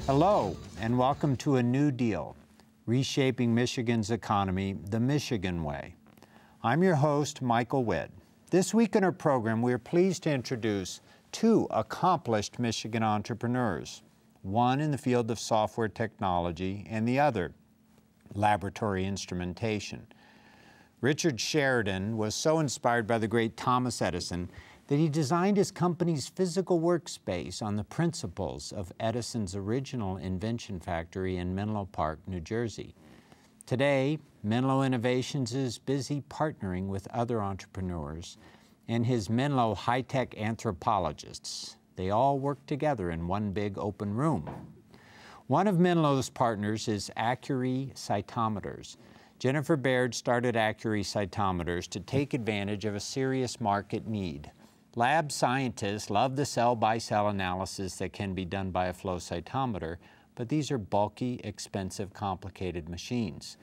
Hello, and welcome to A New Deal, Reshaping Michigan's Economy the Michigan Way. I'm your host, Michael Witt. This week in our program, we are pleased to introduce two accomplished Michigan entrepreneurs, one in the field of software technology and the other, laboratory instrumentation. Richard Sheridan was so inspired by the great Thomas Edison that he designed his company's physical workspace on the principles of Edison's original invention factory in Menlo Park, New Jersey. Today, Menlo Innovations is busy partnering with other entrepreneurs and his Menlo high-tech anthropologists. They all work together in one big open room. One of Menlo's partners is Accuri Cytometers. Jennifer Baird started Accuri Cytometers to take advantage of a serious market need. Lab scientists love the cell-by-cell analysis that can be done by a flow cytometer, but these are bulky, expensive, complicated machines.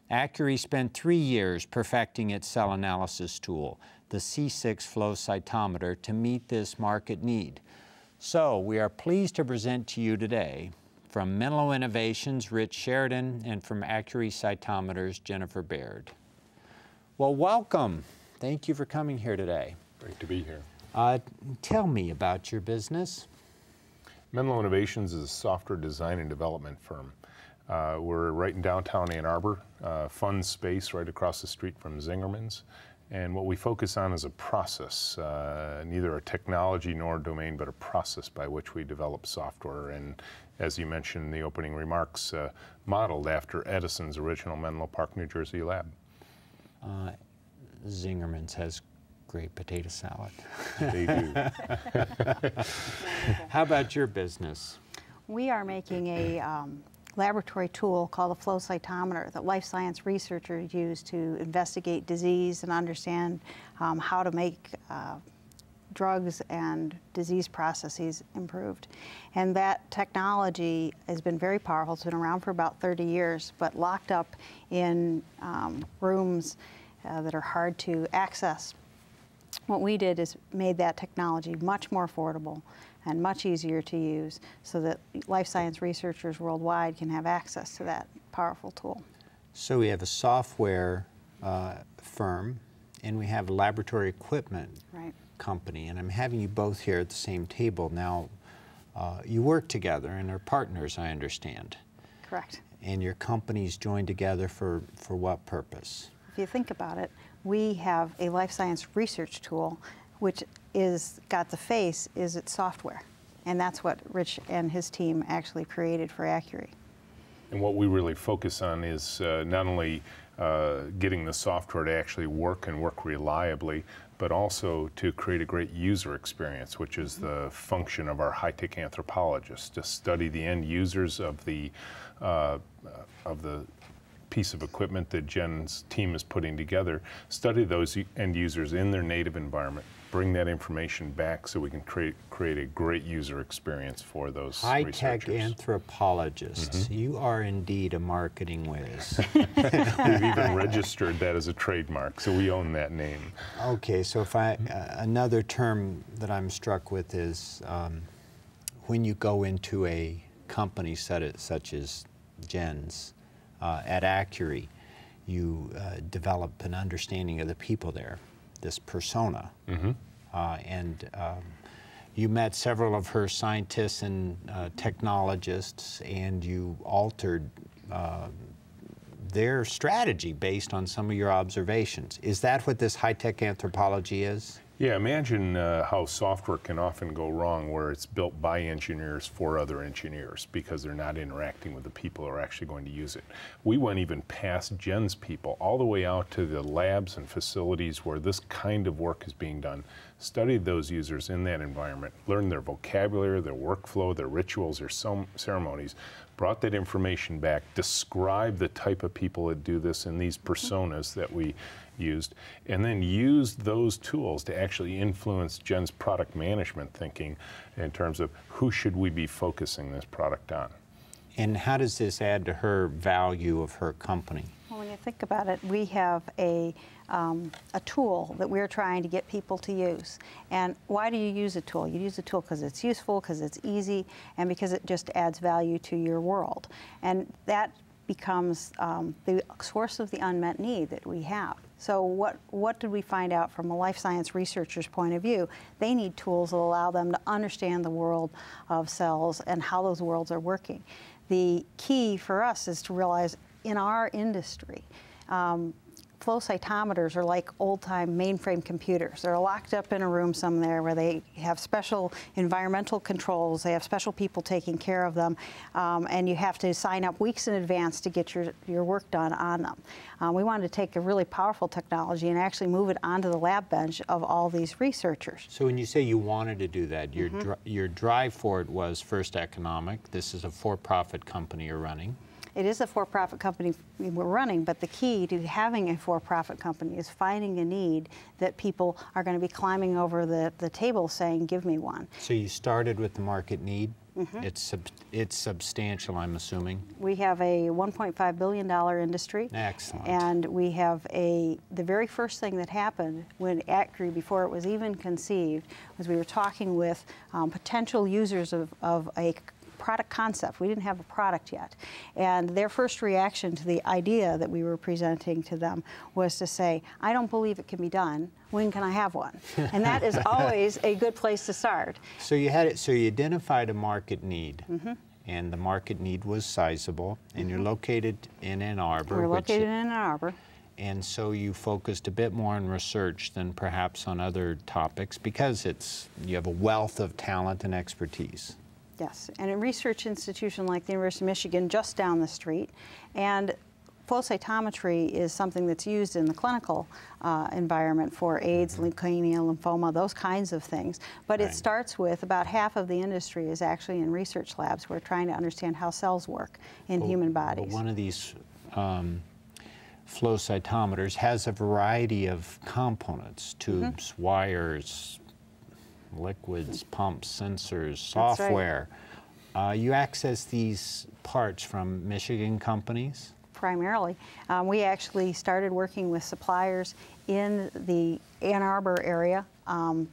Accuri spent 3 years perfecting its cell analysis tool, the C6 flow cytometer, to meet this market need. So we are pleased to present to you today, from Menlo Innovations, Rich Sheridan, and from Accuri Cytometers, Jennifer Baird. Well, welcome. Thank you for coming here today. Great to be here. Tell me about your business. Menlo Innovations is a software design and development firm. We're right in downtown Ann Arbor, fun space right across the street from Zingerman's. And what we focus on is a process, neither a technology nor a domain, but a process by which we develop software. And as you mentioned in the opening remarks, modeled after Edison's original Menlo Park, New Jersey lab. Zingerman's has great potato salad. They do. How about your business? We are making a laboratory tool called a flow cytometer that life science researchers use to investigate disease and understand how to make drugs and disease processes improved. And that technology has been very powerful. It's been around for about 30 years, but locked up in rooms that are hard to access. What we did is made that technology much more affordable and much easier to use so that life science researchers worldwide can have access to that powerful tool. So we have a software firm and we have a laboratory equipment company, and I'm having you both here at the same table. Now, you work together and are partners, I understand. Correct. And your companies joined together for what purpose? If you think about it, we have a life science research tool which is got the face is its software, and that's what Rich and his team actually created for Accuri. And what we really focus on is not only getting the software to actually work and work reliably, but also to create a great user experience, which is the function of our high-tech anthropologists, to study the end users of the piece of equipment that Jen's team is putting together, study those end users in their native environment, bring that information back so we can create a great user experience for those high-tech researchers. Anthropologists. Mm-hmm. You are indeed a marketing whiz. We've even registered that as a trademark, so we own that name. Okay, so if another term that I'm struck with is when you go into a company such as Jen's, at Accuri, you develop an understanding of the people there, this persona. Mm-hmm. You met several of her scientists and technologists, and you altered their strategy based on some of your observations. Is that what this high-tech anthropology is? Yeah, imagine how software can often go wrong where it's built by engineers for other engineers because they're not interacting with the people who are actually going to use it. We went even past Jen's people, all the way out to the labs and facilities where this kind of work is being done, studied those users in that environment, learned their vocabulary, their workflow, their rituals, their ceremonies, brought that information back, described the type of people that do this in these personas that we used, and then used those tools to actually influence Jen's product management thinking in terms of who should we be focusing this product on. And how does this add to her value of her company? Well, when you think about it, we have a tool that we're trying to get people to use. And why do you use a tool? You use a tool because it's useful, because it's easy, and because it just adds value to your world. And that becomes the source of the unmet need that we have. So what did we find out from a life science researcher's point of view? They need tools that allow them to understand the world of cells and how those worlds are working. The key for us is to realize in our industry, flow cytometers are like old-time mainframe computers. They're locked up in a room somewhere where they have special environmental controls. They have special people taking care of them, and you have to sign up weeks in advance to get your work done on them. We wanted to take a really powerful technology and actually move it onto the lab bench of all these researchers. So when you say you wanted to do that, your drive for it was first economic. This is a for-profit company you're running. It is a for-profit company we're running, but the key to having a for-profit company is finding a need that people are going to be climbing over the table saying, give me one. So you started with the market need. It's substantial, I'm assuming. We have a $1.5 billion industry. Excellent. And we have the very first thing that happened when Accuri, before it was even conceived, was we were talking with potential users of a product concept. We didn't have a product yet. And their first reaction to the idea that we were presenting to them was to say, I don't believe it can be done. When can I have one? And that is always a good place to start. So you identified a market need. And the market need was sizable. And you're located in Ann Arbor. We're located in Ann Arbor. And so you focused a bit more on research than perhaps on other topics because you have a wealth of talent and expertise. Yes, and a research institution like the University of Michigan just down the street. And flow cytometry is something that's used in the clinical environment for AIDS, leukemia, lymphoma, those kinds of things. But it starts with about half of the industry is actually in research labs. We're trying to understand how cells work in human bodies. Well, one of these flow cytometers has a variety of components, tubes, wires, liquids, pumps, sensors, software. Right. You access these parts from Michigan companies? Primarily. We actually started working with suppliers in the Ann Arbor area,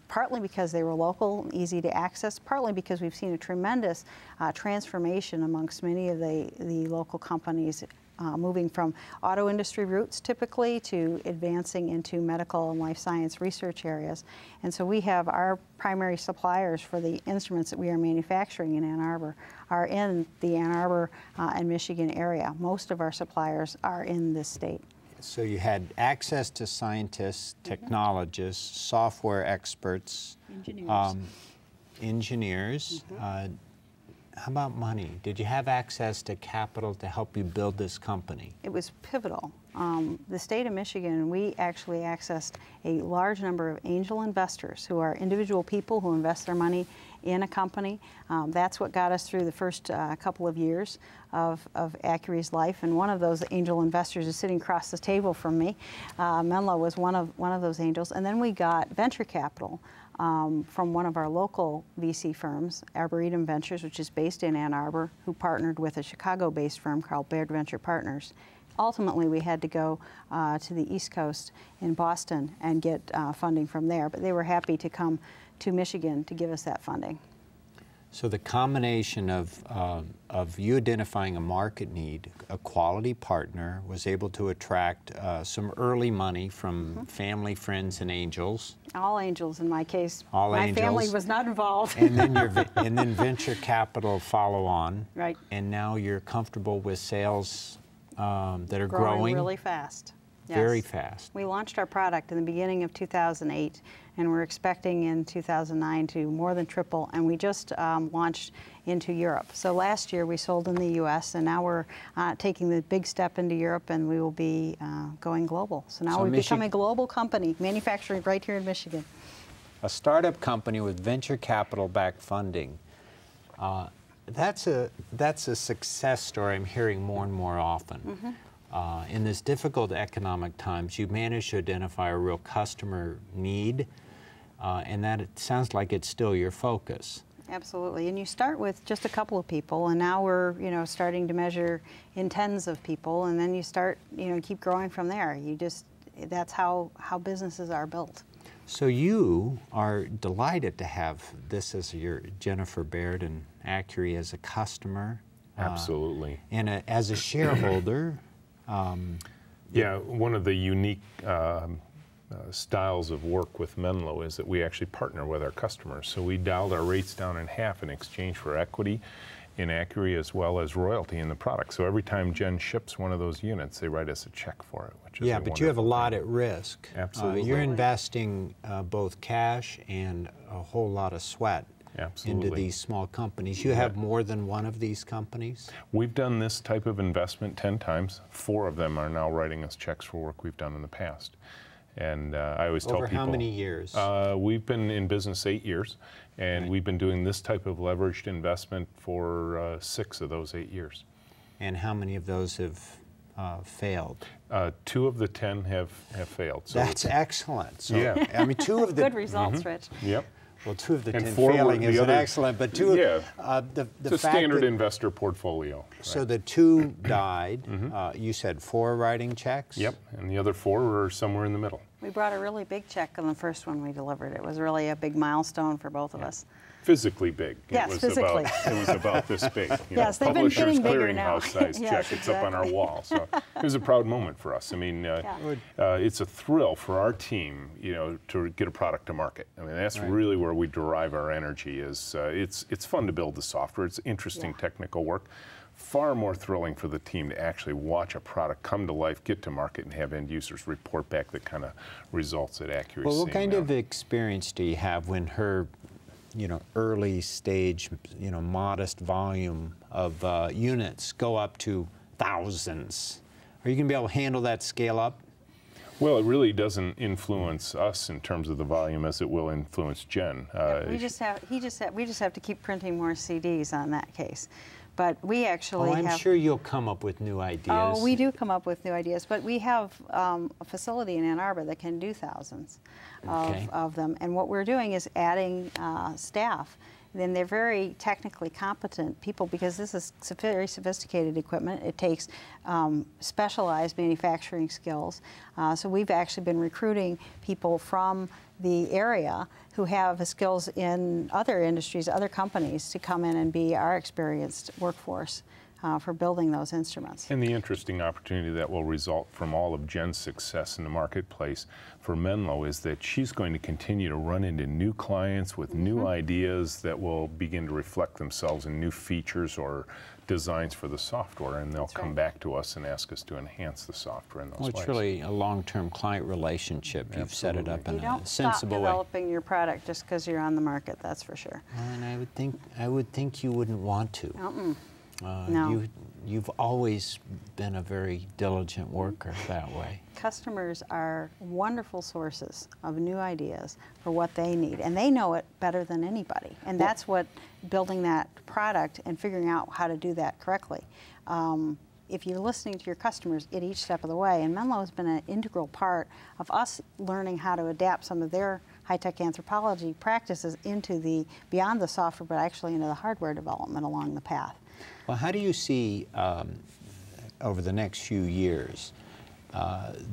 partly because they were local and easy to access, partly because we've seen a tremendous transformation amongst many of the local companies, moving from auto industry routes typically to advancing into medical and life science research areas. And so we have our primary suppliers for the instruments that we are manufacturing in Ann Arbor are in the Ann Arbor and Michigan area. Most of our suppliers are in this state. So you had access to scientists, technologists, software experts, engineers. How about money? Did you have access to capital to help you build this company? It was pivotal. The state of Michigan, we actually accessed a large number of angel investors who are individual people who invest their money in a company. That's what got us through the first couple of years of Accuri's life, and one of those angel investors is sitting across the table from me. Menlo was one of those angels, and then we got venture capital from one of our local VC firms, Arboretum Ventures, which is based in Ann Arbor, who partnered with a Chicago-based firm called Baird Venture Partners. Ultimately, we had to go to the East Coast in Boston and get funding from there, but they were happy to come to Michigan to give us that funding. So the combination of you identifying a market need, a quality partner, was able to attract some early money from family, friends, and angels. All angels in my case. All my angels. family was not involved. And then venture capital follow on. Right. And now you're comfortable with sales that are growing really fast. Yes. Very fast. We launched our product in the beginning of 2008, and we're expecting in 2009 to more than triple, and we just launched into Europe. So last year we sold in the U.S., and now we're taking the big step into Europe, and we will be going global. So now we've become a global company, manufacturing right here in Michigan. A startup company with venture capital-backed funding. That's a success story I'm hearing more and more often. In this difficult economic times, you managed to identify a real customer need, and that it sounds like it's still your focus. Absolutely, and you start with just a couple of people, and now we're starting to measure in tens of people, and then you start keep growing from there. That's how businesses are built. So you are delighted to have this as your Jennifer Baird and Accuri as a customer. Absolutely. And as a shareholder. Yeah, one of the unique styles of work with Menlo is that we actually partner with our customers. So we dialed our rates down in half in exchange for equity in Accuri as well as royalty in the product. So every time Jen ships one of those units, they write us a check for it, which is but you have a lot at risk. Absolutely. You're investing both cash and a whole lot of sweat into these small companies. You have more than one of these companies? We've done this type of investment 10 times. 4 of them are now writing us checks for work we've done in the past. And I always tell people— Over how many years? We've been in business 8 years, and we've been doing this type of leveraged investment for 6 of those 8 years. And how many of those have failed? 2 of the 10 have failed. So that's excellent. So, yeah. I mean, 2 of the— Good results, Rich. Yep. Well, 2 of the 10 4 failing the is other, excellent, but 2 yeah, the it's a fact standard that, investor portfolio. So the 2 died. You said 4 writing checks? Yep, and the other 4 are somewhere in the middle. We brought a really big check on the first one we delivered. It was really a big milestone for both of us. Physically big. Yes, it was physically. It was about this big. Yes, they've been getting bigger now. Publisher's Clearinghouse size Yes, check. It's up on our exactly. wall. So it was a proud moment for us. I mean, it's a thrill for our team, to get a product to market. I mean, that's really where we derive our energy. It's fun to build the software. It's interesting technical work. Far more thrilling for the team to actually watch a product come to life, get to market, and have end users report back the kind of results that Accuri. Well, what kind of experience do you have when her, early stage, modest volume of units go up to thousands? Are you going to be able to handle that scale up? Well, it really doesn't influence us in terms of the volume as it will influence Jen. We just have to keep printing more CDs on that case. But we actually I'm sure you'll come up with new ideas. Oh, we do come up with new ideas, but we have a facility in Ann Arbor that can do thousands of them. And what we're doing is adding staff. Then they're very technically competent people, because this is very sophisticated equipment. It takes specialized manufacturing skills. So we've actually been recruiting people from the area who have skills in other industries, other companies, to come in and be our experienced workforce for building those instruments. And the interesting opportunity that will result from all of Jen's success in the marketplace for Menlo is that she's going to continue to run into new clients with new ideas that will begin to reflect themselves in new features or designs for the software, and they'll come back to us and ask us to enhance the software in those ways. It's really a long-term client relationship. You've set it up in a sensible way. You don't stop developing your product just because you're on the market, that's for sure. And I would think you wouldn't want to. No. You've always been a very diligent worker that way. Customers are wonderful sources of new ideas for what they need, and they know it better than anybody. And that's what building that product and figuring out how to do that correctly. If you're listening to your customers at each step of the way, and Menlo has been an integral part of us learning how to adapt some of their high-tech anthropology practices into beyond the software, but actually into the hardware development along the path. Well, how do you see over the next few years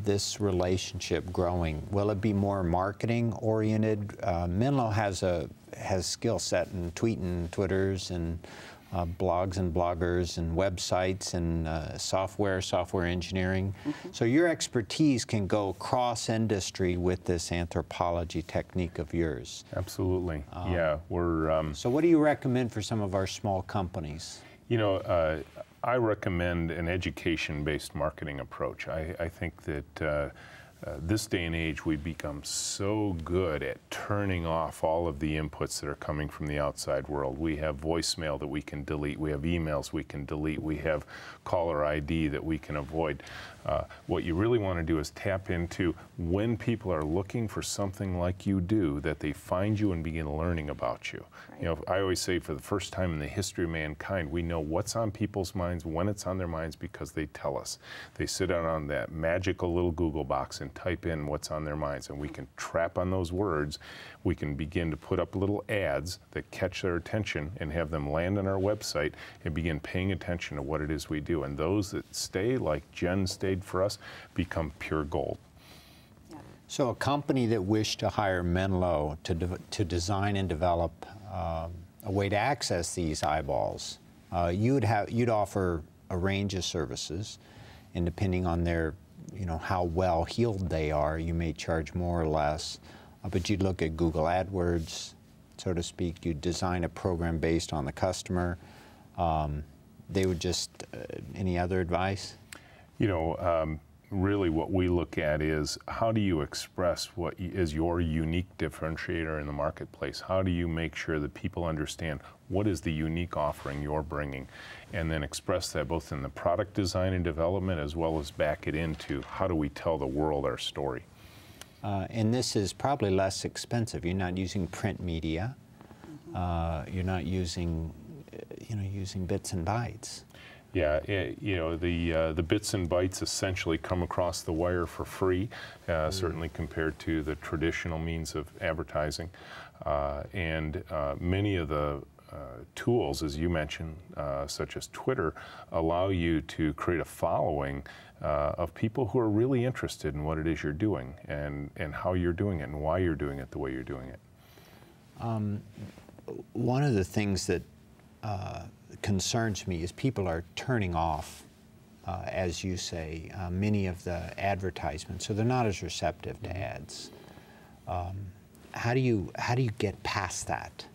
this relationship growing? Will it be more marketing oriented? Menlo has skill set in tweeting, Twitters, and blogs and bloggers and websites and software engineering. So your expertise can go cross-industry with this anthropology technique of yours. Absolutely. Yeah, we're... So what do you recommend for some of our small companies? I recommend an education-based marketing approach. I think that this day and age, we've become so good at turning off all of the inputs that are coming from the outside world. We have voicemail that we can delete. We have emails we can delete. We have caller ID that we can avoid. What you really want to do is tap into when people are looking for something like you do, that they find you and begin learning about you. Right. I always say, for the first time in the history of mankind, we know what's on people's minds, when it's on their minds, because they tell us. They sit down on that magical little Google box and type in what's on their minds, and we can trap on those words. We can begin to put up little ads that catch their attention and have them land on our website and begin paying attention to what it is we do. And those that stay, like Jen stayed for us, become pure gold. So a company that wished to hire Menlo to design and develop a way to access these eyeballs, you'd offer a range of services, and depending on their, how well heeled they are, you may charge more or less. But you'd look at Google AdWords, so to speak. You'd design a program based on the customer. They would just, any other advice? Really what we look at is how do you express what is your unique differentiator in the marketplace? How do you make sure that people understand what is the unique offering you're bringing, and then express that both in the product design and development as well as back it into how do we tell the world our story. And this is probably less expensive. You're not using print media. You're not using, using bits and bytes. Yeah, the bits and bytes essentially come across the wire for free, certainly compared to the traditional means of advertising. And many of the tools, as you mentioned, such as Twitter, allow you to create a following of people who are really interested in what it is you're doing and how you're doing it and why you're doing it the way you're doing it. One of the things that concerns me is people are turning off, as you say, many of the advertisements, so they're not as receptive to ads. How do you get past that?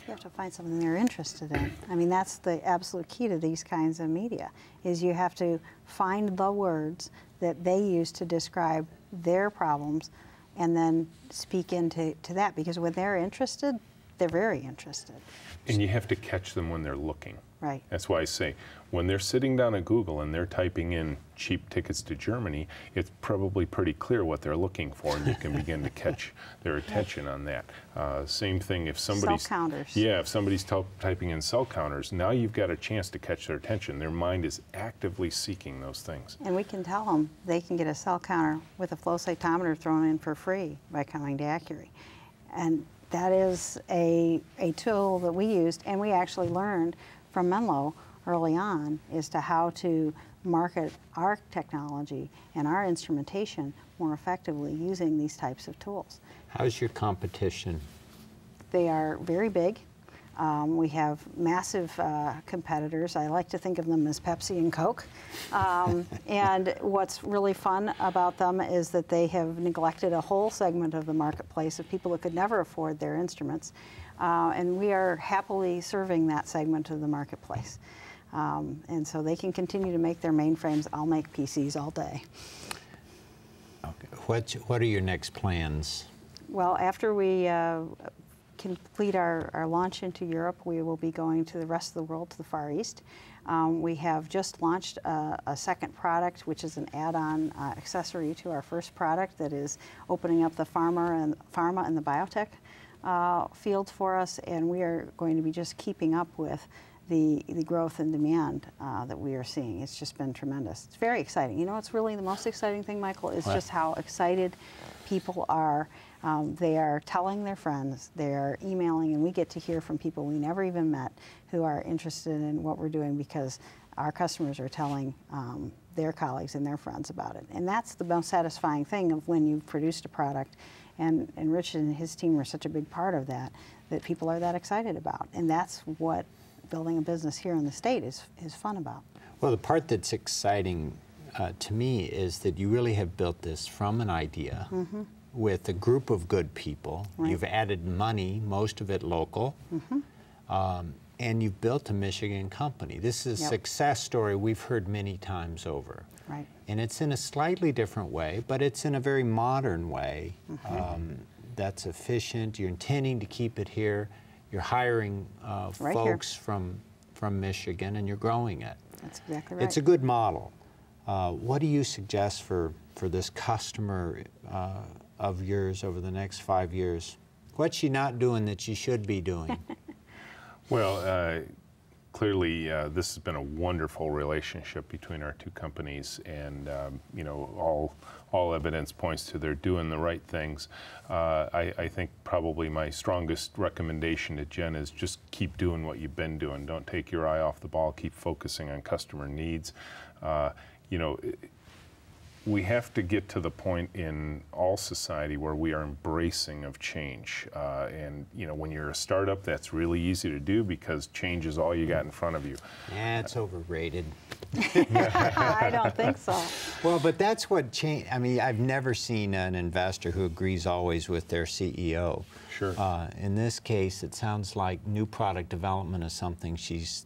You have to find something they're interested in. I mean, that's the absolute key to these kinds of media, is you have to find the words that they use to describe their problems and then speak into that, because when they're interested, they're very interested. And you have to catch them when they're looking. Right. That's why I say, when they're sitting down at Google and they're typing in cheap tickets to Germany, it's probably pretty clear what they're looking for, and you can begin to catch their attention on that. Same thing if somebody's... Cell counters. Yeah, if somebody's typing in cell counters, now you've got a chance to catch their attention. Their mind is actively seeking those things. And we can tell them they can get a cell counter with a flow cytometer thrown in for free by coming to Accuri. And that is a tool that we used, and we actually learned from Menlo early on as to how to market our technology and our instrumentation more effectively using these types of tools. How's your competition? They are very big. We have massive competitors. I like to think of them as Pepsi and Coke. And what's really fun about them is that they have neglected a whole segment of the marketplace of people that could never afford their instruments. And we are happily serving that segment of the marketplace. And so they can continue to make their mainframes. I'll make PCs all day. Okay. What are your next plans? Well, after we complete our launch into Europe, we will be going to the rest of the world, to the Far East. We have just launched a second product, which is an add-on accessory to our first product that is opening up the pharma and the biotech field for us, and we are going to be just keeping up with the growth and demand that we are seeing. It's just been tremendous. It's very exciting. You know what's really the most exciting thing, Michael, is just how excited people are. They are telling their friends, they're emailing, and we get to hear from people we never even met who are interested in what we're doing because our customers are telling their colleagues and their friends about it. And that's the most satisfying thing of when you've produced a product, and Rich and his team are such a big part of that, that people are that excited about. And that's what building a business here in the state is fun about. Well, the part that's exciting to me is that you really have built this from an idea with a group of good people. Right. You've added money, most of it local, and you've built a Michigan company. This is a success story we've heard many times over. Right. And it's in a slightly different way, but it's in a very modern way that's efficient. You're intending to keep it here. You're hiring folks from Michigan, and you're growing it. That's exactly right. It's a good model. What do you suggest for this customer of yours over the next 5 years? What's she not doing that she should be doing? Well, clearly, this has been a wonderful relationship between our two companies, and you know, all evidence points to they're doing the right things. I think probably my strongest recommendation to Jen is just keep doing what you've been doing. Don't take your eye off the ball. Keep focusing on customer needs. You know, we have to get to the point in all society where we are embracing of change. And you know, when you're a startup, that's really easy to do because change is all you got in front of you. Yeah, it's overrated. I don't think so. Well, but that's what change. I mean, I've never seen an investor who agrees always with their CEO. Sure. In this case, it sounds like new product development is something she's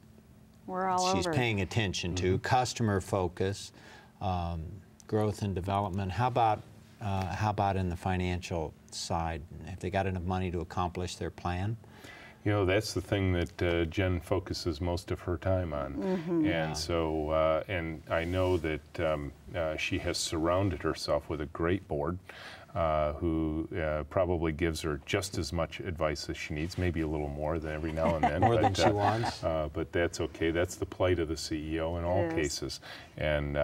paying attention to. Customer focus. Growth and development. How about in the financial side? Have they got enough money to accomplish their plan? You know, that's the thing that Jen focuses most of her time on. And so, and I know that she has surrounded herself with a great board who probably gives her just as much advice as she needs, maybe a little more than every now and then. More than she wants. But that's okay. That's the plight of the CEO in all cases. And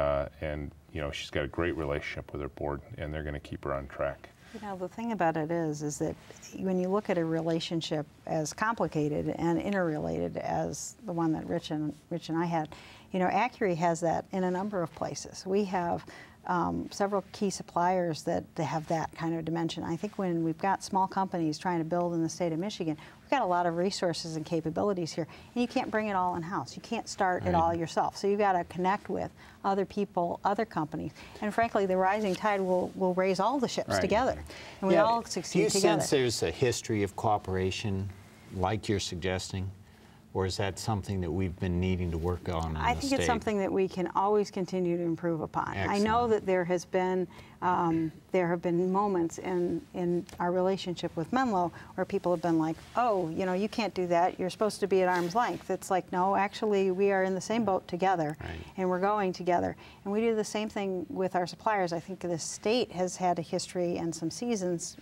you know, she's got a great relationship with her board, and they're going to keep her on track. You know, the thing about it is that when you look at a relationship as complicated and interrelated as the one that Rich and I had, you know, Accuri has that in a number of places. We have several key suppliers that have that kind of dimension. I think when we've got small companies trying to build in the state of Michigan, we've got a lot of resources and capabilities here, and you can't bring it all in-house. You can't start it all yourself. So you've got to connect with other people, other companies, and frankly, the rising tide will raise all the ships together, and we all succeed together. Do you sense there's a history of cooperation, like you're suggesting? Or is that something that we've been needing to work on in the state? I think it's something that we can always continue to improve upon. Excellent. I know that there have been moments in our relationship with Menlo where people have been like, oh, you know, you can't do that. You're supposed to be at arm's length. It's like, no, actually, we are in the same boat together, and we're going together. And we do the same thing with our suppliers. I think the state has had a history and some seasons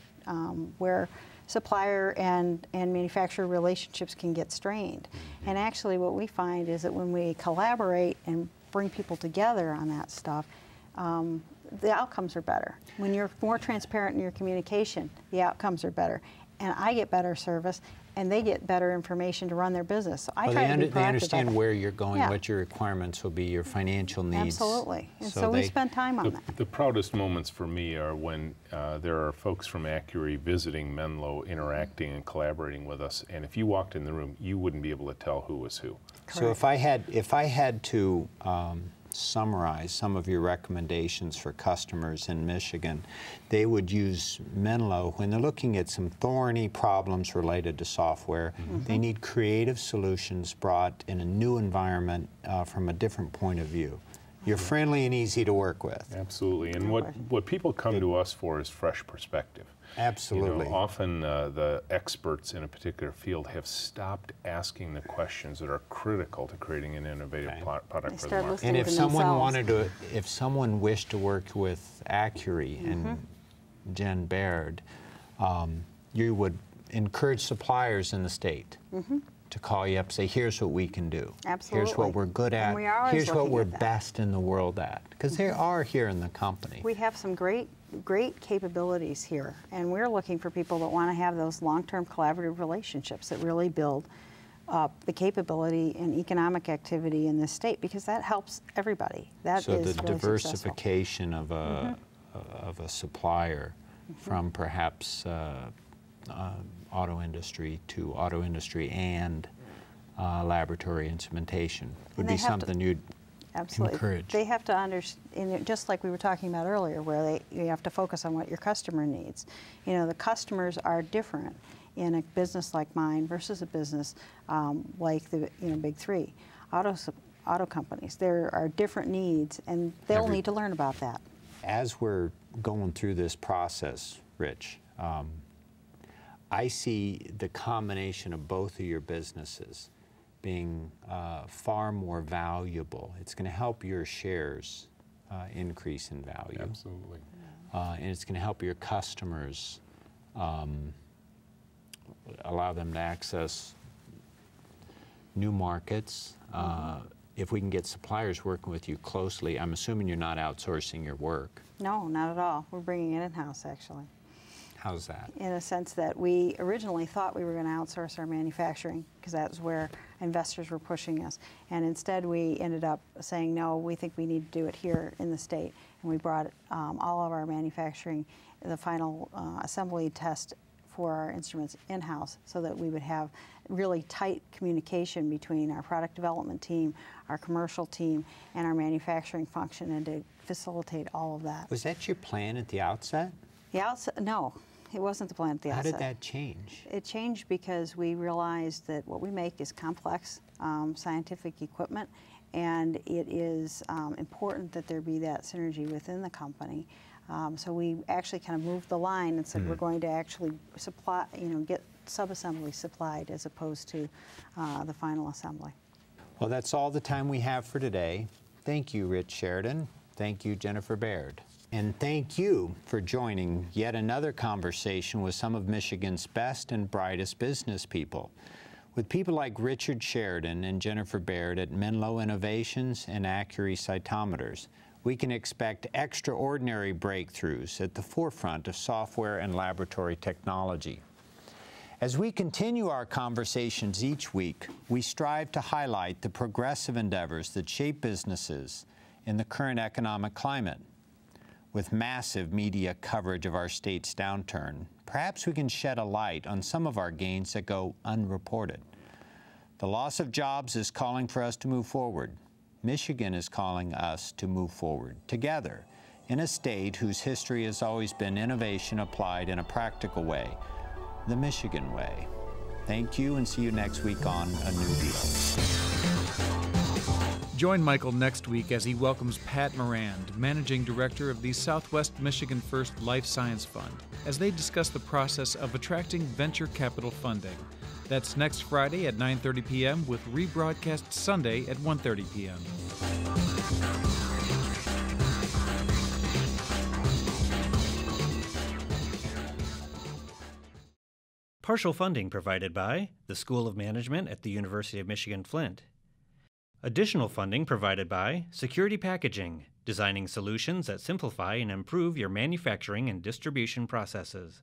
where supplier and manufacturer relationships can get strained. And actually what we find is that when we collaborate and bring people together on that stuff, the outcomes are better. When you're more transparent in your communication, the outcomes are better. And I get better service, and they get better information to run their business. So I try to be proactive. They understand where you're going, what your requirements will be, your financial needs. Absolutely. And so we spend time on that. The proudest moments for me are when there are folks from Accuri visiting Menlo, interacting and collaborating with us. And if you walked in the room, you wouldn't be able to tell who was who. Correct. So if I had to summarize some of your recommendations for customers in Michigan, they would use Menlo when they're looking at some thorny problems related to software. They need creative solutions brought in a new environment from a different point of view. You're friendly and easy to work with. Absolutely. And what people come to us for is fresh perspective. Absolutely. You know, often the experts in a particular field have stopped asking the questions that are critical to creating an innovative product for the market. And if someone wished to work with Accuri and Jen Baird, you would encourage suppliers in the state to call you up and say, here's what we can do. Absolutely. Here's what we're good at. Here's what we're best in the world at. Because they are here in the company. We have some great capabilities here, and we're looking for people that want to have those long-term collaborative relationships that really build up the capability and economic activity in this state, because that helps everybody. That so is the really diversification of a supplier from perhaps auto industry to auto industry and laboratory instrumentation would be something you'd encourage. They have to understand, just like we were talking about earlier, where you have to focus on what your customer needs. You know, the customers are different in a business like mine versus a business like the big three auto companies. There are different needs, and they'll need to learn about that. As we're going through this process, Rich, I see the combination of both of your businesses being far more valuable. It's going to help your shares increase in value. Absolutely. And it's going to help your customers allow them to access new markets, if we can get suppliers working with you closely, I'm assuming you're not outsourcing your work. No, not at all. We're bringing it in-house, actually. How's that? In a sense that we originally thought we were going to outsource our manufacturing because that was where investors were pushing us. And instead we ended up saying, no, we think we need to do it here in the state. And we brought all of our manufacturing, the final assembly test for our instruments in-house so that we would have really tight communication between our product development team, our commercial team, and our manufacturing function, and to facilitate all of that. Was that your plan at the outset? No, it wasn't the plan at the outset. How did that change? It changed because we realized that what we make is complex scientific equipment, and it is important that there be that synergy within the company. So we actually kind of moved the line and said we're going to actually supply, get sub-assembly supplied as opposed to the final assembly. Well, that's all the time we have for today. Thank you, Rich Sheridan. Thank you, Jennifer Baird. And thank you for joining yet another conversation with some of Michigan's best and brightest business people. With people like Richard Sheridan and Jennifer Baird at Menlo Innovations and Accuri Cytometers, we can expect extraordinary breakthroughs at the forefront of software and laboratory technology. As we continue our conversations each week, we strive to highlight the progressive endeavors that shape businesses in the current economic climate. With massive media coverage of our state's downturn, perhaps we can shed a light on some of our gains that go unreported. The loss of jobs is calling for us to move forward. Michigan is calling us to move forward together in a state whose history has always been innovation applied in a practical way, the Michigan way. Thank you, and see you next week on A New Deal. Join Michael next week as he welcomes Pat Morand, Managing Director of the Southwest Michigan First Life Science Fund, as they discuss the process of attracting venture capital funding. That's next Friday at 9:30 p.m. with rebroadcast Sunday at 1:30 p.m. Partial funding provided by the School of Management at the University of Michigan Flint. Additional funding provided by Security Packaging, designing solutions that simplify and improve your manufacturing and distribution processes.